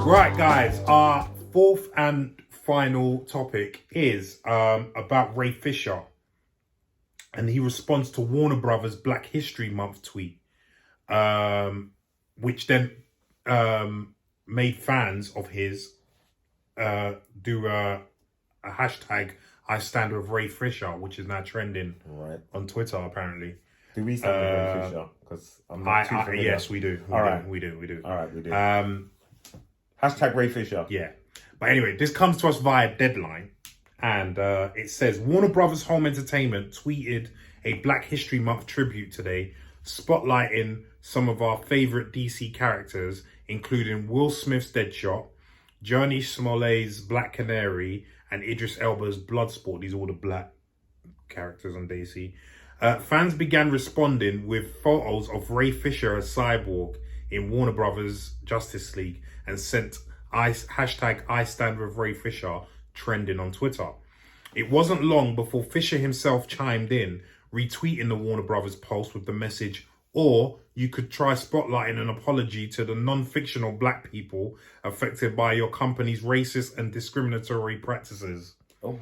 Right, guys, our fourth and final topic is about Ray Fisher. And he responds to Warner Brothers Black History Month tweet, which then made fans of his do a hashtag I stand with Ray Fisher, which is now trending on Twitter, apparently. Do we stand with Ray Fisher? Because I'm not too familiar. Yes, we do. We do. All right, we do. Hashtag Ray Fisher. Yeah. But anyway, this comes to us via Deadline. And it says, Warner Brothers Home Entertainment tweeted a Black History Month tribute today, spotlighting some of our favorite DC characters, including Will Smith's Deadshot, Journey Smollett's Black Canary, and Idris Elba's Bloodsport. These are all the black characters on DC. Fans began responding with photos of Ray Fisher as Cyborg in Warner Brothers Justice League and sent hashtag I stand with Ray Fisher trending on Twitter. It wasn't long before Fisher himself chimed in, retweeting the Warner Brothers post with the message, or you could try spotlighting an apology to the non-fictional black people affected by your company's racist and discriminatory practices. Oh,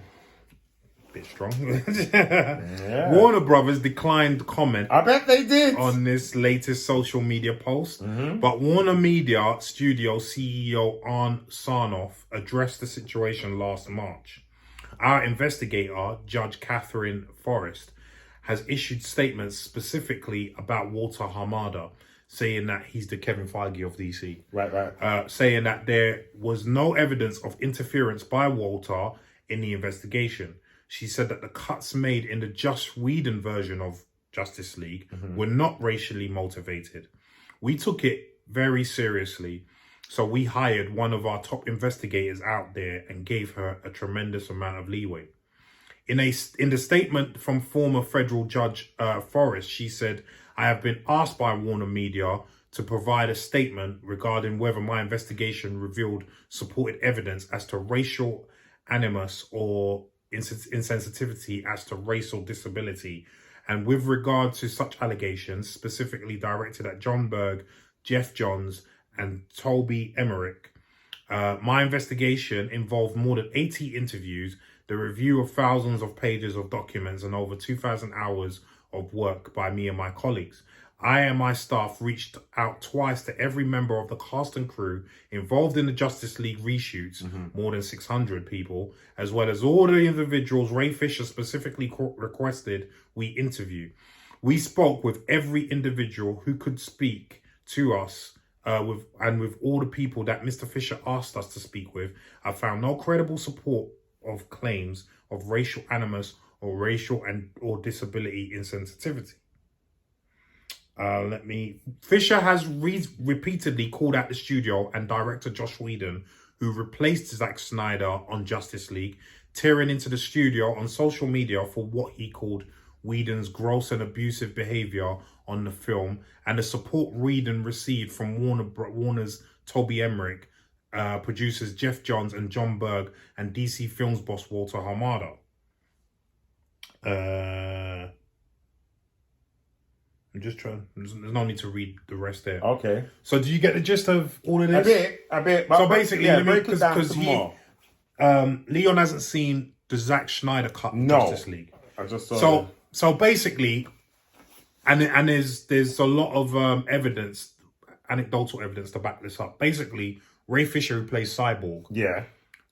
bit strong. Yeah. Warner Brothers declined comment. I bet they did. On this latest social media post. But Warner Media Studio CEO Arn Sarnoff addressed the situation last March. Our investigator, Judge Catherine Forrest, has issued statements specifically about Walter Hamada, saying that he's the Kevin Feige of DC. Right. Saying that there was no evidence of interference by Walter in the investigation. She said that the cuts made in the Joss Whedon version of Justice League were not racially motivated. We took it very seriously, so we hired one of our top investigators out there and gave her a tremendous amount of leeway. In the statement from former federal judge Forrest, she said, I have been asked by Warner Media to provide a statement regarding whether my investigation revealed supported evidence as to racial animus or insensitivity as to racial disability. And with regard to such allegations, specifically directed at John Berg, Jeff Johns, and Toby Emmerich, my investigation involved more than 80 interviews, the review of thousands of pages of documents, and over 2,000 hours of work by me and my colleagues. I and my staff reached out twice to every member of the cast and crew involved in the Justice League reshoots, more than 600 people, as well as all the individuals Ray Fisher specifically requested we interview. We spoke with every individual who could speak to us, with all the people that Mr. Fisher asked us to speak with. I found no credible support of claims of racial animus or racial or disability insensitivity. Fisher has repeatedly called out the studio and director Joss Whedon, who replaced Zack Snyder on Justice League, tearing into the studio on social media for what he called Whedon's gross and abusive behavior on the film, and the support Whedon received from Warner's Toby Emmerich, producers Jeff Johns and John Berg, and DC Films boss Walter Hamada. I'm just trying. There's no need to read the rest there. Okay. So do you get the gist of all of this? A bit. So basically, break it down some more. Leon hasn't seen the Zack Snyder cut of Justice League. I just saw. So basically, and there's a lot of evidence, anecdotal evidence to back this up. Basically, Ray Fisher, who plays Cyborg,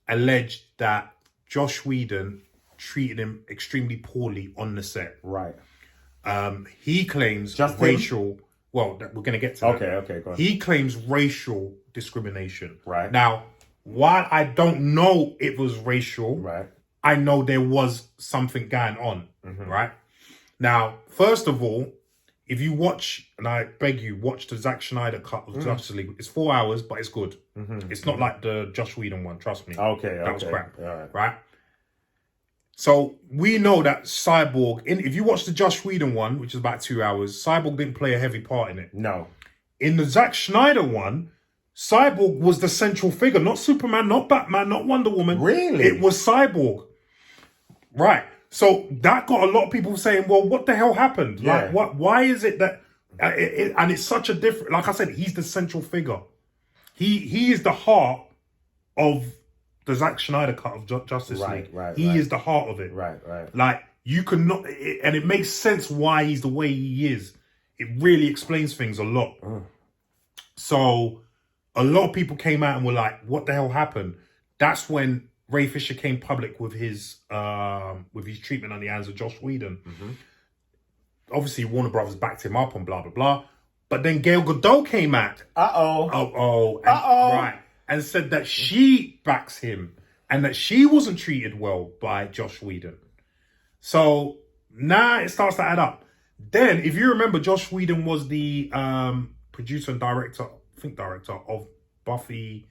alleged that Joss Whedon treated him extremely poorly on the set. Right. He claims racial. Well, we're going to get to that. Okay, go on. He claims racial discrimination. Right. Now, while I don't know it was racial, I know there was something going on. Right. Now, first of all, if you watch, and I beg you, watch the Zack Snyder cut of Justice League. It's 4 hours, but it's good. It's not like the Joss Whedon one, trust me. That was crap. Right? So we know that Cyborg, if you watch the Joss Whedon one, which is about 2 hours, Cyborg didn't play a heavy part in it. No. In the Zack Snyder one, Cyborg was the central figure, not Superman, not Batman, not Wonder Woman. Really? It was Cyborg. Right. So that got a lot of people saying, well, what the hell happened? Yeah. Like, why is it that, and it's such a different, like I said, he's the central figure. He is the heart of the Zack Snyder cut of Justice League. He is the heart of it. Right. Like, you could not, and it makes sense why he's the way he is. It really explains things a lot. So a lot of people came out and were like, what the hell happened? That's when Ray Fisher came public with his treatment on the hands of Joss Whedon. Obviously, Warner Brothers backed him up and blah, blah, blah. But then Gal Gadot came out. Right. And said that she backs him and that she wasn't treated well by Joss Whedon. So now it starts to add up. Then, if you remember, Joss Whedon was the producer and director of Buffy,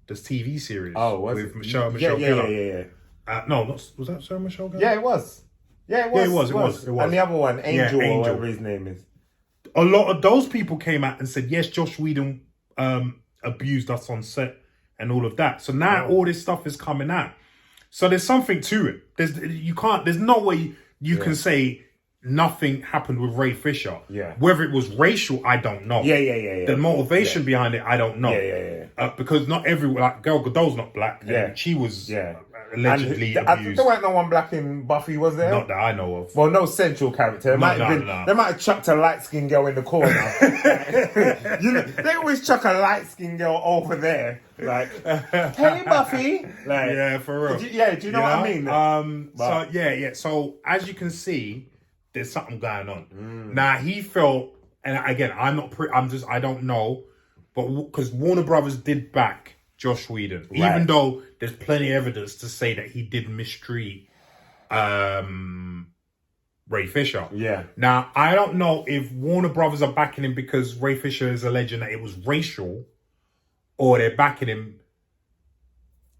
this TV series. Oh, was with it? Michelle Gellar. Yeah. No, was that Sarah Michelle Gellar? Yeah, it was. Yeah, it was. And the other one, Angel, or whatever his name is. A lot of those people came out and said, yes, Joss Whedon abused us on set and all of that. So now all this stuff is coming out. So there's something to it. There's no way you can say nothing happened with Ray Fisher. Yeah. Whether it was racial, I don't know. Yeah. The motivation behind it, I don't know. Yeah. Because not everyone, like Gal Gadot's not black. Yeah. And she was allegedly abused. There weren't no one black in Buffy, was there? Not that I know of. Well, no central character. They might have chucked a light-skinned girl in the corner. They always chuck a light-skinned girl over there. Like, hey, Buffy. Like, yeah, for real. Do you know what I mean? So as you can see, there's something going on. Now he felt, and again, I don't know, but because Warner Brothers did back Joss Whedon, even though there's plenty of evidence to say that he did mistreat Ray Fisher. Yeah. Now, I don't know if Warner Brothers are backing him because Ray Fisher is alleging that it was racial, or they're backing him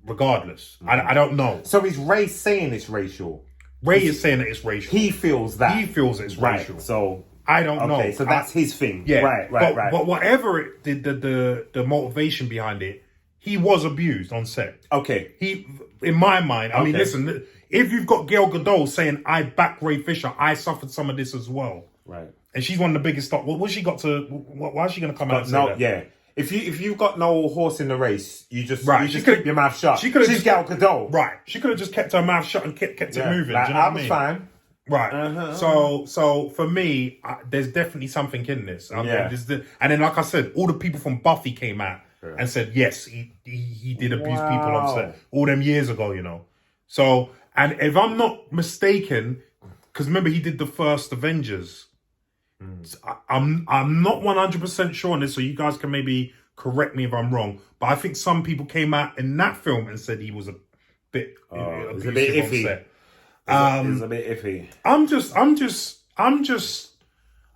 regardless. I don't know. So is Ray saying it's racial? Ray is saying that it's racial. He feels that. He feels it's racial. So I don't know. Okay, so that's his thing. Yeah. Right. But whatever the motivation behind it, he was abused on set. Okay. He, in my mind, I mean, listen, if you've got Gal Gadot saying, I back Ray Fisher, I suffered some of this as well. Right. And she's one of the biggest stars. Why is she going to come out and say that? Yeah. If you've got no horse in the race, you just keep your mouth shut. She's Gal Gadot. Right. She could have just kept her mouth shut and kept it moving. Like, do you know what I was mean? fine. Right. So for me, there's definitely something in this. And then, like I said, all the people from Buffy came out and said, yes, he did abuse people on set all them years ago, you know. So, and if I'm not mistaken, because remember he did the first Avengers. I'm not 100% sure on this, so you guys can maybe correct me if I'm wrong. But I think some people came out in that film and said he was a bit abusive, a bit iffy. On set. It's a bit iffy. I'm just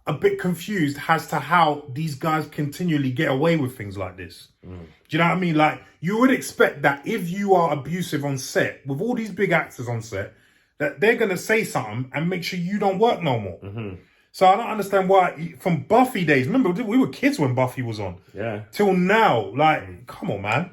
a bit confused as to how these guys continually get away with things like this. Do you know what I mean? Like, you would expect that if you are abusive on set, with all these big actors on set, that they're going to say something and make sure you don't work no more. So I don't understand why, from Buffy days, remember, we were kids when Buffy was on. Yeah. Till now, like, come on, man.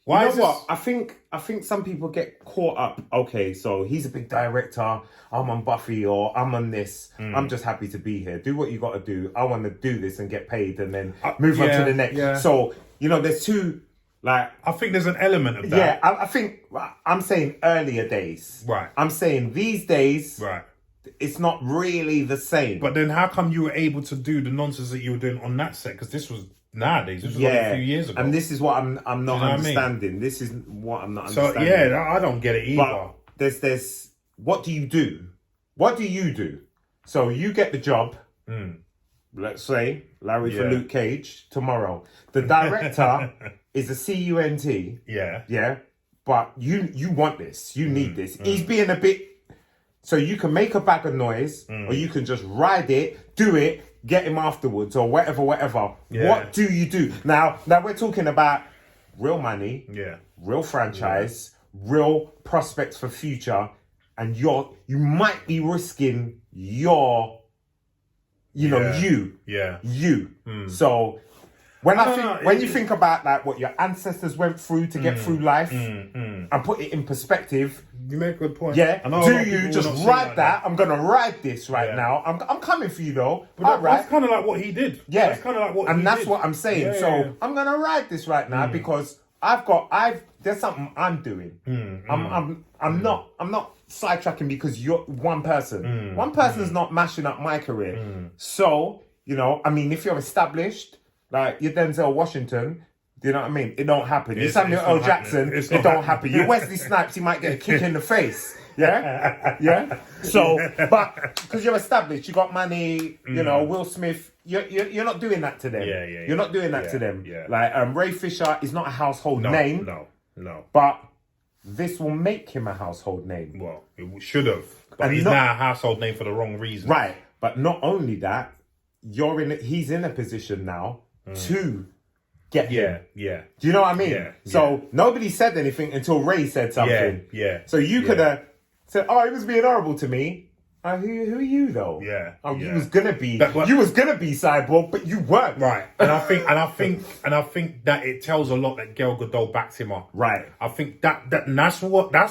Why is what? I think some people get caught up. Okay, so he's a big director. I'm on Buffy, or I'm on this. I'm just happy to be here. Do what you got to do. I want to do this and get paid, and then move on to the next. Yeah. So there's two. Like, I think there's an element of that. Yeah, I think I'm saying earlier days. Right. I'm saying these days. Right. It's not really the same. But then, how come you were able to do the nonsense that you were doing on that set? Because this was nowadays. This was like a few years ago. And this is what I'm not understanding. I mean? This is what I'm not understanding. So I don't get it either. But there's what do you do? What do you do? So you get the job. Let's say Larry for Luke Cage tomorrow. The director is a CUNT. Yeah. Yeah. But you want this. You need this. He's being a bit. So you can make a bag of noise, or you can just ride it, do it, get him afterwards, or whatever. Yeah. What do you do? Now we're talking about real money, real franchise, real prospects for future, and you might be risking your, you. So When you think about like what your ancestors went through to get through life, and put it in perspective, you make a good point. Yeah. I know Do you just ride that? I'm gonna ride this now. I'm coming for you though. But that's kind of like what he did. Yeah. That's kind of like what. And he that's did. what I'm saying. So I'm gonna ride this right now because there's something I'm doing. I'm not sidetracking because you're one person. One person's not mashing up my career. So, I mean, if you're established, like you're Denzel Washington, do you know what I mean? It don't happen. You're Samuel L. Jackson, it don't happen. You're Wesley Snipes, you might get a kick in the face. Yeah? Yeah? So, but because you're established, you got money, Will Smith, you're not doing that to them. Yeah. You're not doing that to them. Yeah. Like, Ray Fisher is not a household name. No. But this will make him a household name. Well, it should have. But he's now a household name for the wrong reason. Right. But not only that, he's in a position now to get him. Yeah. Do you know what I mean? Yeah. So nobody said anything until Ray said something. Yeah. So you could have said, "Oh, he was being horrible to me." Who are you though? Yeah. Oh, you was gonna be Cyborg, but you weren't. Right. And I think that it tells a lot that Gal Gadot backed him up. Right. I think that's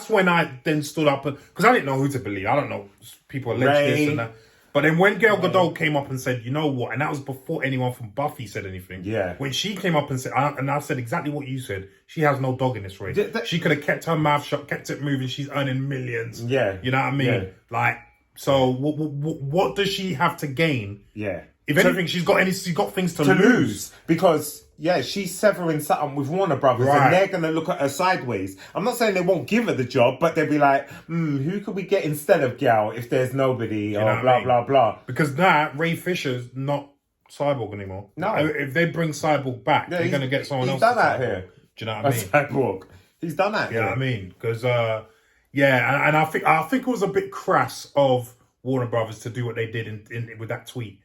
when I then stood up because I didn't know who to believe. I don't know. People allege this and that. But then when Gal Gadot came up and said, you know what, and that was before anyone from Buffy said anything. Yeah. When she came up and said, and I said exactly what you said, she has no dog in this race. She could have kept her mouth shut, kept it moving. She's earning millions. Yeah. You know what I mean? Yeah. Like, so what does she have to gain? Yeah. If anything, she's got things to lose. Because she's severing something with Warner Brothers, and they're gonna look at her sideways. I'm not saying they won't give her the job, but they'll be like, who could we get instead of Gal if there's nobody, or blah blah blah. Because now Ray Fisher's not Cyborg anymore. No, if they bring Cyborg back, they're gonna get someone else. He's done that here. Do you know what I mean? Cyborg. He's done that. You know what I mean? Because and I think it was a bit crass of Warner Brothers to do what they did in with that tweet.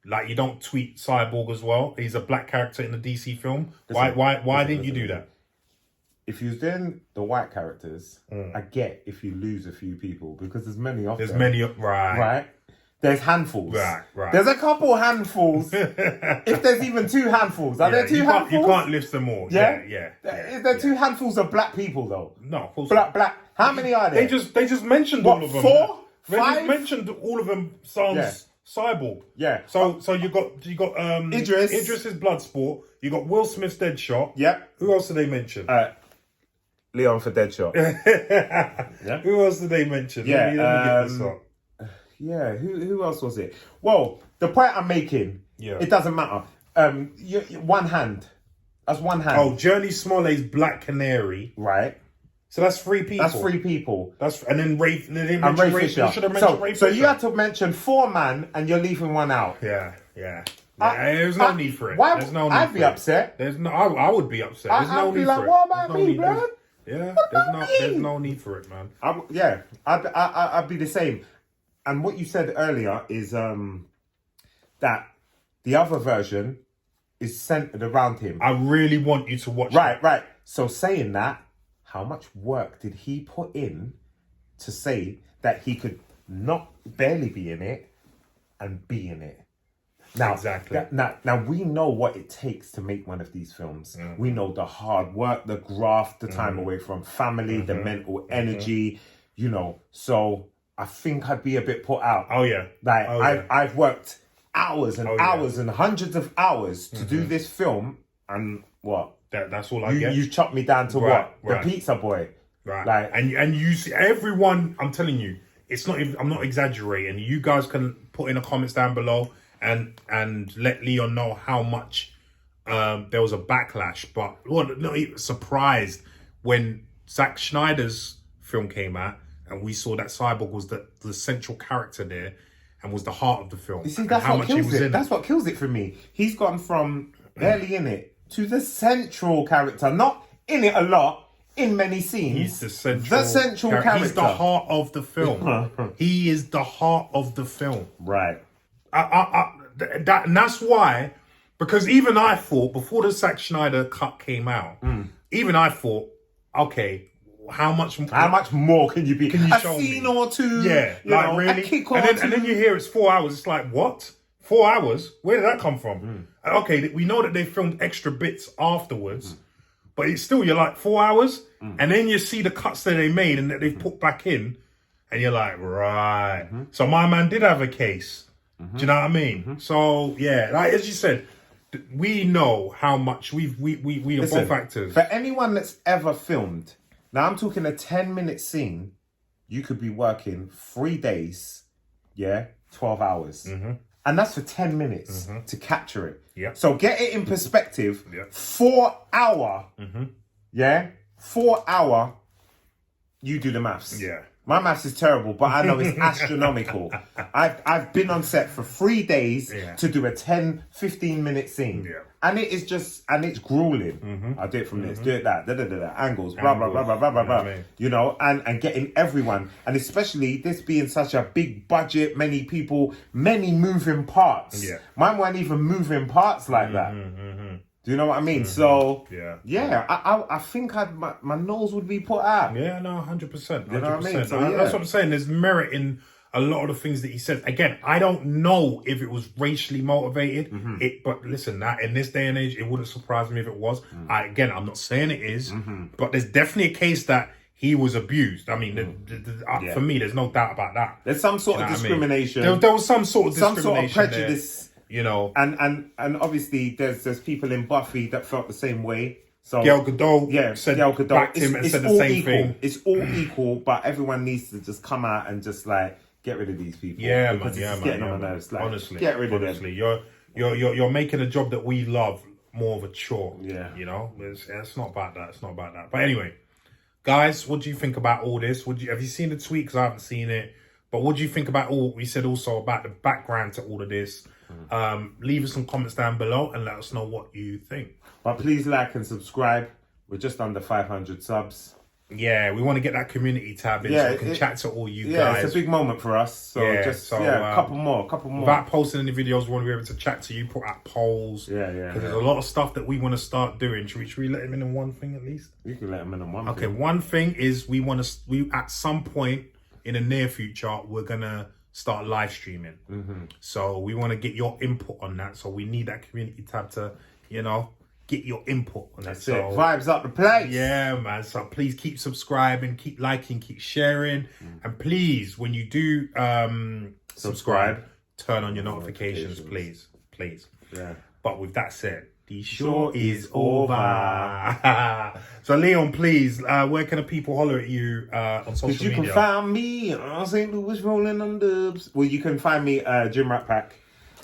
Like, you don't tweet Cyborg as well. He's a black character in the DC film. Why didn't you do that? If you're doing the white characters, I get if you lose a few people because there's many of them. There's many, right? There's handfuls. Right. There's a couple handfuls. If there's even two handfuls. Are there two handfuls? You can't list them all. Yeah. Is there two handfuls of black people though? No, of course not. Black. How many are there? They just mentioned all of them. 4? They 5? just mentioned all of them sans Cyborg. Yeah. So you got Idris. Idris's Bloodsport. You got Will Smith's Deadshot. Yep. Who else did they mention? Leon for Deadshot. Who else did they mention? Yeah. Let me get this up. Yeah. Who else was it? Well, the point I'm making. Yeah. It doesn't matter. One hand. That's one hand. Oh, Journey Smollet's Black Canary. Right. So that's 3 people. That's 3 people. And then Ray Fisher. Fisher. Should have mentioned Ray Fisher. So you had to mention 4 man, and you're leaving one out. Yeah. There's no need for it. Why? There's no need I'd be upset. There's no. I would be upset. There's no need for it. What about me, blood? Yeah. There's no need for it, man. I'd be the same. And what you said earlier is that the other version is centered around him. I really want you to watch. Right. So saying that, how much work did he put in to say that he could not barely be in it and be in it? Now, exactly. Now we know what it takes to make one of these films. We know the hard work, the graft, the time away from family, the mental energy, So I think I'd be a bit put out. Oh yeah. I've worked hours and hours and hundreds of hours to do this film, and what? That's all I get. You chopped me down to what? The pizza boy. Right. And you see everyone, I'm telling you, it's not even, I'm not exaggerating. You guys can put in the comments down below and let Leon know how much there was a backlash. But not even surprised when Zack Snyder's film came out and we saw that Cyborg was the central character there and was the heart of the film. You see, that's what kills it. That's what kills it for me. He's gone from barely in it to the central character, not in it a lot, in many scenes. He's the central character. He's the heart of the film. He is the heart of the film. Right. And that's why, because even I thought, before the Zack Snyder cut came out, even I thought, okay, how much more can you be? Can you a show scene me? Or two? Yeah, like really? A kick or and then you hear it's 4 hours. It's like, what? 4 hours? Where did that come from? Okay, we know that they filmed extra bits afterwards, but it's still, you're like, 4 hours? And then you see the cuts that they made and that they've put back in, and you're like, right. So my man did have a case. Do you know what I mean? So, yeah, like as you said, we know how much we are both actors. For anyone that's ever filmed, now I'm talking a 10-minute scene, you could be working 3 days, 12 hours. And that's for 10 minutes to capture it. Yeah. So get it in perspective. 4 hour. 4 hour. You do the maths. Yeah. My maths is terrible, but I know it's astronomical. I've been on set for 3 days to do a 10, 15-minute scene. Yeah. And it is just, and it's grueling. I do it from this, do it that, angles, blah, blah, blah, blah, blah, blah, blah. You know, and getting everyone, and especially this being such a big budget, many people, many moving parts. Yeah. Mine weren't even moving parts like that. Do you know what I mean? So, I think my nose would be put out. Yeah, no, 100%. You know what I mean? So, That's what I'm saying. There's merit in a lot of the things that he says. Again, I don't know if it was racially motivated. But listen, that in this day and age, it wouldn't surprise me if it was. I'm not saying it is, but there's definitely a case that he was abused. I mean, for me, there's no doubt about that. There's some sort of discrimination. There was some sort of discrimination, some sort of prejudice. There, you know, and obviously there's people in Buffy that felt the same way. So Gal Gadot, said backed him and said the same thing. It's all equal, but everyone needs to just come out and just like get rid of these people. Yeah, because man. it's getting on my nerves. Like, honestly, get rid of them. You're making a job that we love more of a chore. Yeah, you know, it's not about that. It's not about that. But anyway, guys, what do you think about all this? Have you seen the tweet? Because I haven't seen it. But what do you think about all we said also about the background to all of this? Leave us some comments down below and let us know what you think. But please like and subscribe. We're just under 500 subs. Yeah, we want to get that community tab in so we can chat to all you guys. Yeah, it's a big moment for us. So a couple more. Without posting any videos, we want to be able to chat to you, put out polls. Yeah. Because there's a lot of stuff that we want to start doing. Should we let them in on one thing at least? You can let them in on one thing. Okay, one thing is we at some point in the near future, we're going to start live streaming. So we want to get your input on that. So we need that community tab to, get your input on that. That's it. Vibes up the place. Yeah, man. So please keep subscribing, keep liking, keep sharing. And please, when you do subscribe, turn on your notifications, please. Yeah. But with that said, the show is over. So Leon, please, where can the people holler at you on social media? You can find me on St. Louis rolling on dubs. Well, you can find me Gymrat Pack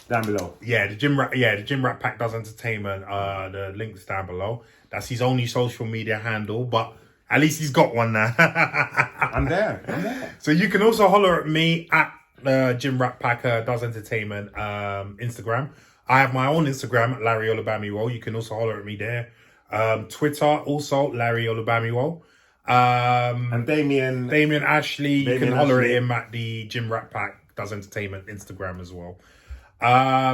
down below. Yeah, the Gymrat Pack does entertainment. The link's down below. That's his only social media handle, but at least he's got one now. I'm there. So you can also holler at me at Gymrat Pack does entertainment Instagram. I have my own Instagram, Larry Olubamiwo. You can also holler at me there. Twitter, also Larry Olubamiwo. And Damien Ashley, you can holler at him at the Gymrat Pack does entertainment Instagram as well.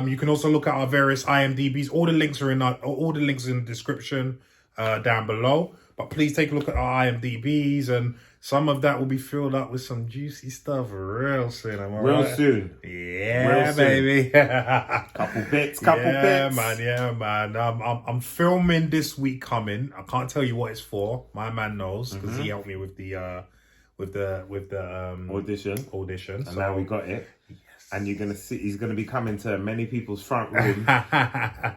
You can also look at our various IMDBs. All the links are in the description down below. But please take a look at our IMDBs, and some of that will be filled up with some juicy stuff real soon. Real soon. Yeah, baby. Couple bits. Yeah, man. I'm filming this week coming. I can't tell you what it's for. My man knows because he helped me with the audition. And now we got it. Yes. And you're gonna see he's gonna be coming to many people's front room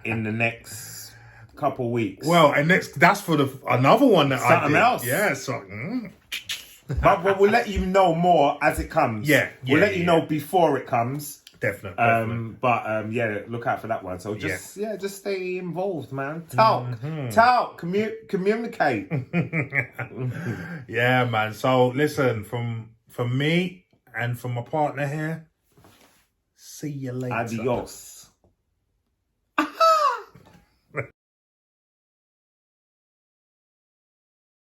in the next couple weeks. Well, and that's for another one that something I did. else. Yeah, so but we'll let you know more as it comes. We'll let you know before it comes. Definitely. But look out for that one. So just stay involved, man. Talk, communicate. Yeah, man. So listen, from me and from my partner here, see you later. Adios.